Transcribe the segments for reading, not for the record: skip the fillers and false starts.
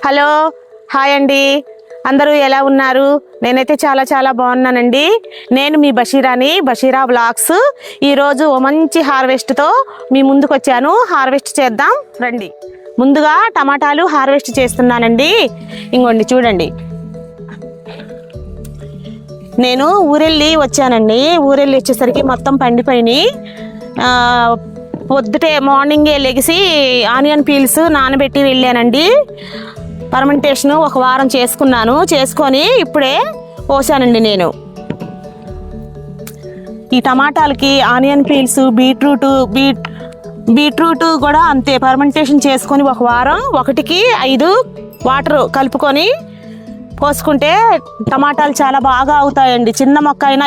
Hello, hi అండి. అందరూ ఎలా ఉన్నారు? నేనైతే చాలా చాలా బాగున్నానండి. నేను మీ బషీరాని, బషీరా వ్లాగ్స్. ఈరోజు ఓ మంచి హార్వెస్ట్తో మీ ముందుకు వచ్చాను. హార్వెస్ట్ చేద్దాం రండి. ముందుగా టమాటాలు హార్వెస్ట్ చేస్తున్నానండి. ఇంకోండి చూడండి, నేను ఊరెళ్ళి వచ్చానండి. ఊరెళ్ళి వచ్చేసరికి మొత్తం పండిపోయినాయి. పొద్దుటే మార్నింగే లెగిసి ఆనియన్ పీల్స్ నానబెట్టి వెళ్ళానండి. పర్మెంటేషన్ ఒక వారం చేసుకొని ఇప్పుడే పోసానండి. నేను ఈ టమాటాలకి ఆనియన్ పీల్స్, బీట్రూట్ కూడా అంతే పర్మెంటేషన్ చేసుకొని ఒక వారం 1కి 5 వాటర్ కలుపుకొని పోసుకుంటే టమాటాలు చాలా బాగా అవుతాయండి. చిన్న మొక్క అయినా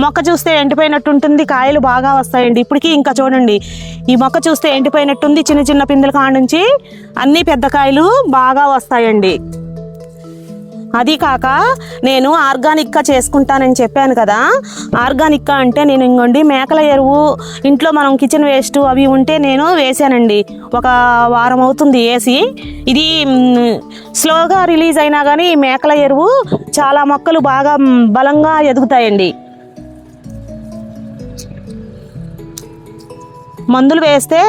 మొక్క చూస్తే ఎండిపోయినట్టు ఉంటుంది, కాయలు బాగా వస్తాయండి. ఇప్పటికీ ఇంకా చూడండి, ఈ మొక్క చూస్తే ఎండిపోయినట్టుంది. చిన్న చిన్న పిందెల కాడ నుంచి అన్ని పెద్ద కాయలు బాగా వస్తాయండి. అది కాక నేను ఆర్గానిక్గా చేసుకుంటానని చెప్పాను కదా. ఆర్గానిక్గా అంటే నేను ఇంకోండి మేకల ఎరువు, ఇంట్లో మనం కిచెన్ వేస్ట్ అవి ఉంటే నేను వేసానండి. ఒక వారం అవుతుంది వేసి. ఇది స్లోగా రిలీజ్ అయినా కానీ ఈ మేకల ఎరువు చాలా మొక్కలు బాగా బలంగా ఎదుగుతాయండి. మందులు వేస్తే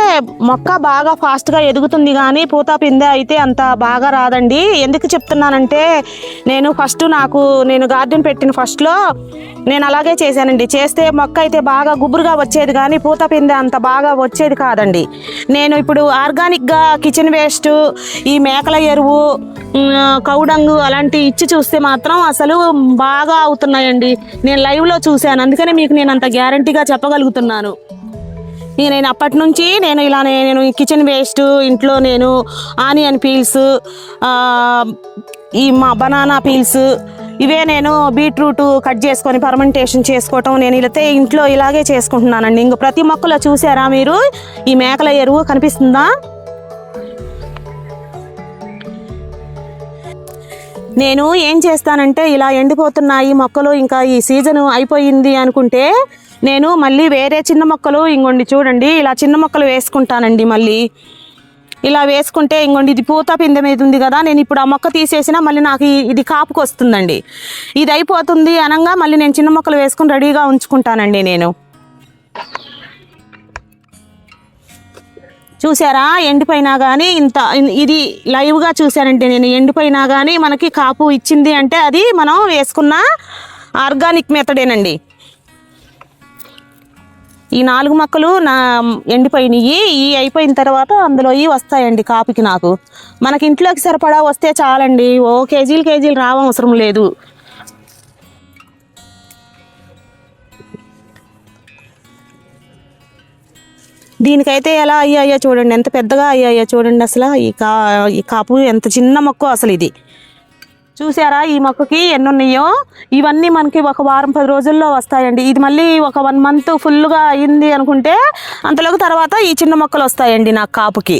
మొక్క బాగా ఫాస్ట్గా ఎదుగుతుంది, కానీ పూత పిందె అయితే అంత బాగా రాదండి. ఎందుకు చెప్తున్నానంటే నేను గార్డెన్ పెట్టిన ఫస్ట్లో నేను అలాగే చేశానండి. చేస్తే మొక్క అయితే బాగా గుబురుగా వచ్చేది, కానీ పూత పిందె అంత బాగా వచ్చేది కాదండి. నేను ఇప్పుడు ఆర్గానిక్గా కిచెన్ వేస్ట్, ఈ మేకల ఎరువు, కౌడంగు అలాంటి ఇచ్చి చూస్తే మాత్రం అసలు బాగా అవుతున్నాయండి. నేను లైవ్లో చూశాను, అందుకనే మీకు నేను అంత గ్యారంటీగా చెప్పగలుగుతున్నాను. నేను అప్పటి నుంచి నేను కిచెన్ వేస్ట్, ఇంట్లో నేను ఆనియన్ పీల్స్, ఈ మా బనానా పీల్స్, ఇవే నేను బీట్రూట్ కట్ చేసుకొని పర్మెంటేషన్ చేసుకోవటం నేను ఇంట్లో ఇలాగే చేసుకుంటున్నానండి. ఇంక ప్రతి మొక్కలో చూసారా మీరు ఈ మేకల ఎరువు కనిపిస్తుందా? నేను ఏం చేస్తానంటే ఇలా ఎండిపోతున్నాయి మొక్కలు, ఇంకా ఈ సీజన్ అయిపోయింది అనుకుంటే నేను మళ్ళీ వేరే చిన్న మొక్కలు ఇంకొండి చూడండి ఇలా చిన్న మొక్కలు వేసుకుంటానండి. మళ్ళీ ఇలా వేసుకుంటే ఇంకొండి ఇది పూత పిందె మీద ఉంది కదా, నేను ఇప్పుడు ఆ మొక్క తీసేసినా మళ్ళీ నాకు ఇది కాపుకు వస్తుందండి. ఇది అయిపోతుంది అనగా మళ్ళీ నేను చిన్న మొక్కలు వేసుకుని రెడీగా ఉంచుకుంటానండి. నేను చూసారా ఎండిపోయినా కానీ ఇది లైవ్గా చూశానంటే నేను ఎండిపోయినా కానీ మనకి కాపు ఇచ్చింది అంటే అది మనం వేసుకున్న ఆర్గానిక్ మెథడేనండి. ఈ 4 మొక్కలు ఎండిపోయినాయి. ఈ అయిపోయిన తర్వాత అందులో వస్తాయండి కాపుకి. మనకి ఇంట్లోకి సరిపడా వస్తే చాలండి, కేజీలు రావవసరం లేదు. దీనికైతే ఎలా అయ్యాయో చూడండి, ఎంత పెద్దగా అయ్యాయో చూడండి. అసలు ఈ కాపు ఎంత చిన్న మొక్క అసలు. ఇది చూసారా ఈ మొక్కకి ఎన్ని ఉన్నాయో. ఇవన్నీ మనకి ఒక వారం 10 రోజుల్లో వస్తాయండి. ఇది మళ్ళీ ఒక 1 మంత్ ఫుల్గా అయింది అనుకుంటే అంతలోకి తర్వాత ఈ చిన్న మొక్కలు వస్తాయండి నాకు కాపుకి.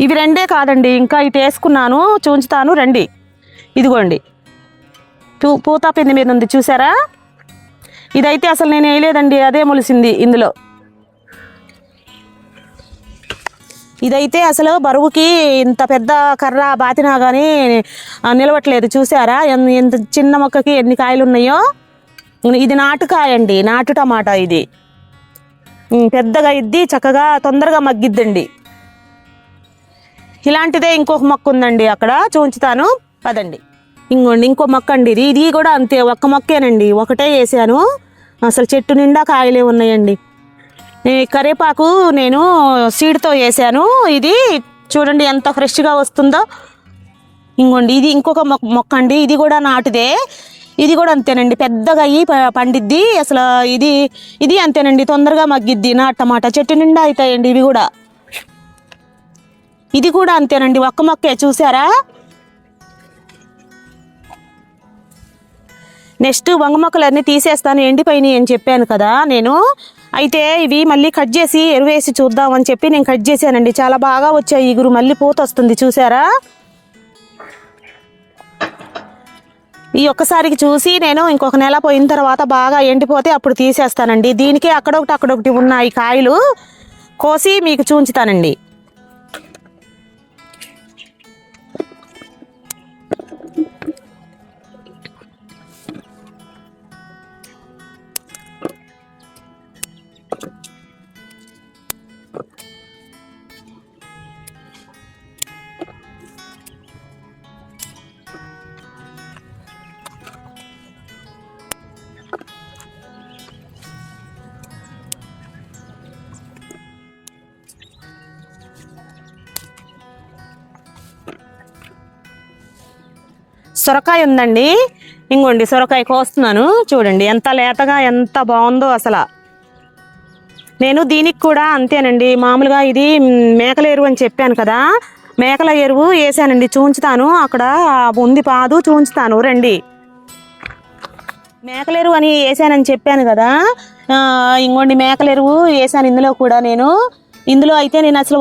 ఇవి 2 కాదండి, ఇంకా ఇటు వేసుకున్నాను, చూంచుతాను రండి. ఇదిగోండి పూత పిండి మీద ఉంది చూసారా. ఇదైతే అసలు నేను వేయలేదండి, అదే మొలిసింది ఇందులో. ఇదైతే అసలు బరువుకి ఇంత పెద్ద కర్ర బాతినా కానీ నిలవట్లేదు. చూసారా ఎంత చిన్న మొక్కకి ఎన్ని కాయలు ఉన్నాయో. ఇది నాటుకాయ అండి, నాటు టమాటా. ఇది పెద్దగా ఇద్ది, చక్కగా తొందరగా మగ్గిద్దండి. ఇలాంటిదే ఇంకొక మొక్క ఉందండి అక్కడ, చూంచుతాను పదండి. ఇంకో మొక్క అండి. ఇది కూడా అంతే, ఒక్క మొక్కేనండి, ఒకటే వేసాను. అసలు చెట్టు నిండా కాయలే ఉన్నాయండి. కరివేపాకు నేను సీడ్తో వేసాను. ఇది చూడండి ఎంత ఫ్రెష్గా వస్తుందో. ఇంకోండి ఇది ఇంకొక మొక్క అండి, ఇది కూడా నాటుదే. ఇది కూడా అంతేనండి, పెద్దగా అయ్యి పండిద్ది. అసలు ఇది అంతేనండి, తొందరగా మగ్గిద్ది. నాటు టమాటా చెట్టు నిండా అవుతాయండి ఇవి కూడా. ఇది కూడా అంతేనండి, ఒక్క మొక్కే చూసారా. నెక్స్ట్ వంగ మొక్కలన్నీ తీసేస్తాను, ఎండిపోయినాయి అని చెప్పాను కదా నేను. అయితే ఇవి మళ్ళీ కట్ చేసి ఎరువేసి చూద్దామని చెప్పి నేను కట్ చేశానండి. చాలా బాగా వచ్చాయి ఇగురు, మళ్ళీ పూత వస్తుంది చూసారా. ఈ ఒక్కసారికి చూసి నేను ఇంకొక నెల పోయిన తర్వాత బాగా ఎండిపోతే అప్పుడు తీసేస్తానండి. దీనికే అక్కడొకటి ఉన్నాయి కాయలు, కోసి మీకు చూంచుతానండి. సొరకాయ ఉందండి. ఇంకోండి సొరకాయ కోస్తున్నాను చూడండి, ఎంత లేతగా ఎంత బాగుందో అసలు. నేను దీనికి కూడా అంతేనండి, మామూలుగా ఇది మేకల ఎరువు అని చెప్పాను కదా, మేకల ఎరువు వేసానండి. చూంచుతాను, అక్కడ ఉంది పాదు, చూంచుతాను రండి. మేకల ఎరువు అని వేసానని చెప్పాను కదా, ఇంకోండి మేకల ఎరువు వేసాను ఇందులో కూడా. ఇందులో అయితే నేను అసలు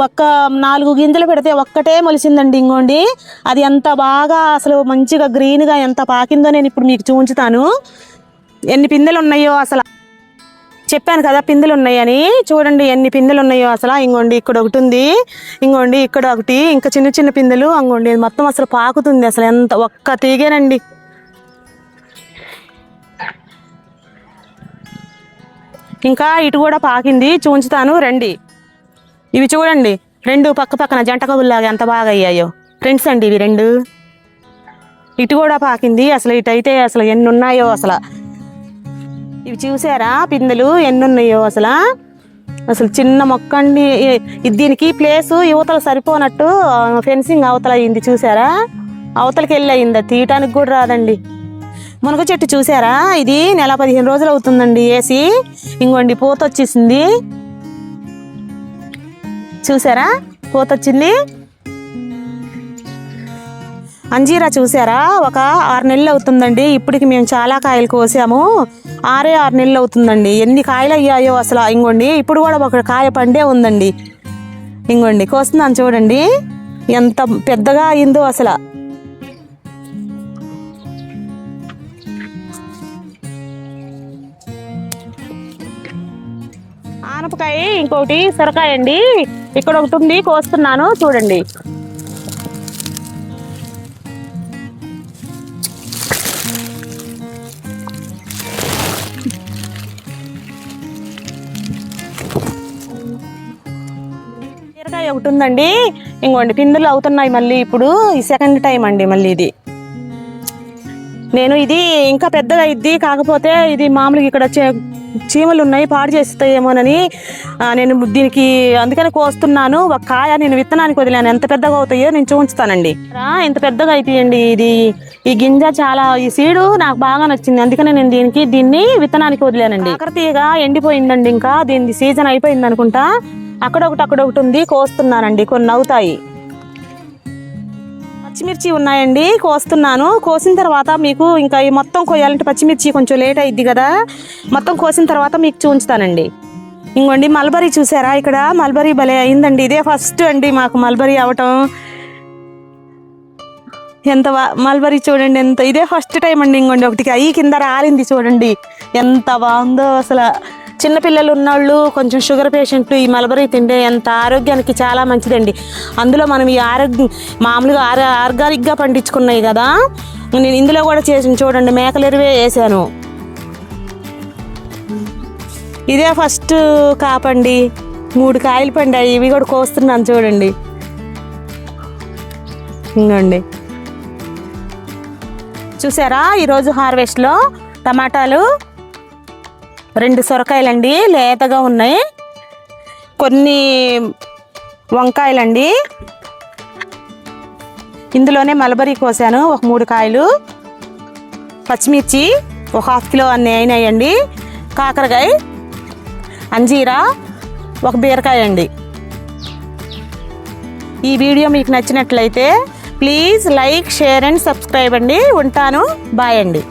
4 గింజలు పెడితే ఒక్కటే మొలిసిందండి. ఇంకోండి అది ఎంత బాగా అసలు మంచిగా గ్రీన్గా ఎంత పాకిందో నేను ఇప్పుడు మీకు చూంచుతాను. ఎన్ని పిందెలు ఉన్నాయో అసలు, చెప్పాను కదా పిందెలు ఉన్నాయని. చూడండి ఎన్ని పిందెలు ఉన్నాయో అసలు. ఇంకోండి ఇక్కడ ఒకటి ఉంది, ఇంకోండి ఇక్కడ ఒకటి, ఇంకా చిన్న చిన్న పిందెలు. ఇంకోండి మొత్తం అసలు పాకుతుంది అసలు, ఎంత ఒక్క తీగేనండి. ఇంకా ఇటు కూడా పాకింది, చూంచుతాను రండి. ఇవి చూడండి 2 పక్క పక్కన జంట కబుల్లాగా ఎంత బాగా అయ్యాయో ఫ్రెండ్స్ అండి ఇవి 2. ఇటు కూడా పాకింది అసలు, ఇటైతే అసలు ఎన్ని ఉన్నాయో అసలు. ఇవి చూసారా పిందెలు ఎన్ని ఉన్నాయో అసలు. అసలు చిన్న మొక్క అండి. దీనికి ప్లేసు యువతలు సరిపోనట్టు ఫెన్సింగ్ అవతల అయింది చూసారా, అవతలకి వెళ్ళి అయింది, తీయటానికి కూడా రాదండి. మునగ చెట్టు చూసారా, ఇది నెల 15 రోజులు అవుతుందండి వేసి. ఇంకోండి పూత వచ్చేసింది చూసారా, పూత వచ్చింది. అంజీరా చూసారా, ఒక 6 నెలలు అవుతుందండి. ఇప్పటికి మేము చాలా కాయలు కోసాము, 6 నెలలు అవుతుందండి. ఎన్ని కాయలు అయ్యాయో అసలు. ఇంకోండి ఇప్పుడు కూడా ఒక కాయ పండే ఉందండి. ఇంకోండి కోస్తున్నాను చూడండి ఎంత పెద్దగా అయిందో అసలు. ఆనపకాయ ఇంకొకటి సొరకాయ అండి, ఇక్కడ ఒకటి ఉంది కోస్తున్నాను చూడండి. బీరకాయ ఒకటి ఉందండి. ఇంకోండి పిందులు అవుతున్నాయి మళ్ళీ, ఇప్పుడు ఈ సెకండ్ టైం అండి మళ్ళీ ఇది. నేను ఇది ఇంకా పెద్దగా అయింది, కాకపోతే ఇది మామూలుగా ఇక్కడ చీమలు ఉన్నాయి పాడు చేస్తాయేమోనని నేను దీనికి అందుకని కోస్తున్నాను. ఒక కాయ నేను విత్తనానికి వదిలాను, ఎంత పెద్దగా అవుతాయో నేను చూంచుతానండి. ఇంత పెద్దగా అవుతాయండి. ఈ గింజ చాలా, ఈ సీడు నాకు బాగా నచ్చింది, అందుకనే నేను దీన్ని విత్తనానికి వదిలానండి. ఆకృతిగా ఎండిపోయిందండి, ఇంకా దీని సీజన్ అయిపోయింది అనుకుంటా. అక్కడొకటి ఉంది, కోస్తున్నానండి, కొన్ని అవుతాయి. పచ్చిమిర్చి ఉన్నాయండి, కోస్తున్నాను. కోసిన తర్వాత మీకు ఇంకా ఈ మొత్తం కోయాలంటే పచ్చిమిర్చి కొంచెం లేట్ అయింది కదా, మొత్తం కోసిన తర్వాత మీకు చూంచుతానండి. ఇంకోండి మల్బరీ చూసారా, ఇక్కడ మల్బరీ భలే అయిందండి. ఇదే ఫస్ట్ అండి మాకు మల్బరీ అవటం. ఎంత మల్బరీ చూడండి, ఇదే ఫస్ట్ టైం అండి. ఇంకోండి ఒకటికి అయ్యి కింద రాలింది చూడండి, ఎంత బాగుందో అసలు. చిన్నపిల్లలు ఉన్నవాళ్ళు, కొంచెం షుగర్ పేషెంట్లు ఈ మల్బరీ తింటే ఎంత ఆరోగ్యానికి చాలా మంచిదండి. అందులో మనం ఈ మామూలుగా ఆర్గానిక్గా పండించుకున్నాయి కదా, నేను ఇందులో కూడా చేసి చూడండి మేకల ఎరువే వేసాను. ఇదే ఫస్ట్ కాపండి, 3 కాయలు పండాయి, ఇవి కూడా కోస్తున్నాను చూడండి. ఇంకోండి చూసారా, ఈరోజు హార్వెస్ట్లో టమాటాలు, 2 సొరకాయలండి లేతగా ఉన్నాయి, కొన్ని వంకాయలండి, ఇందులోనే మల్బరీ కోసాను ఒక 3 కాయలు, పచ్చిమిర్చి ఒక 1/2 కిలో అన్నీ అయినాయండి, కాకరకాయ, అంజీరా, ఒక బీరకాయ అండి. ఈ వీడియో మీకు నచ్చినట్లయితే please like, share and subscribe అండి. ఉంటాను, బాయ్ అండి.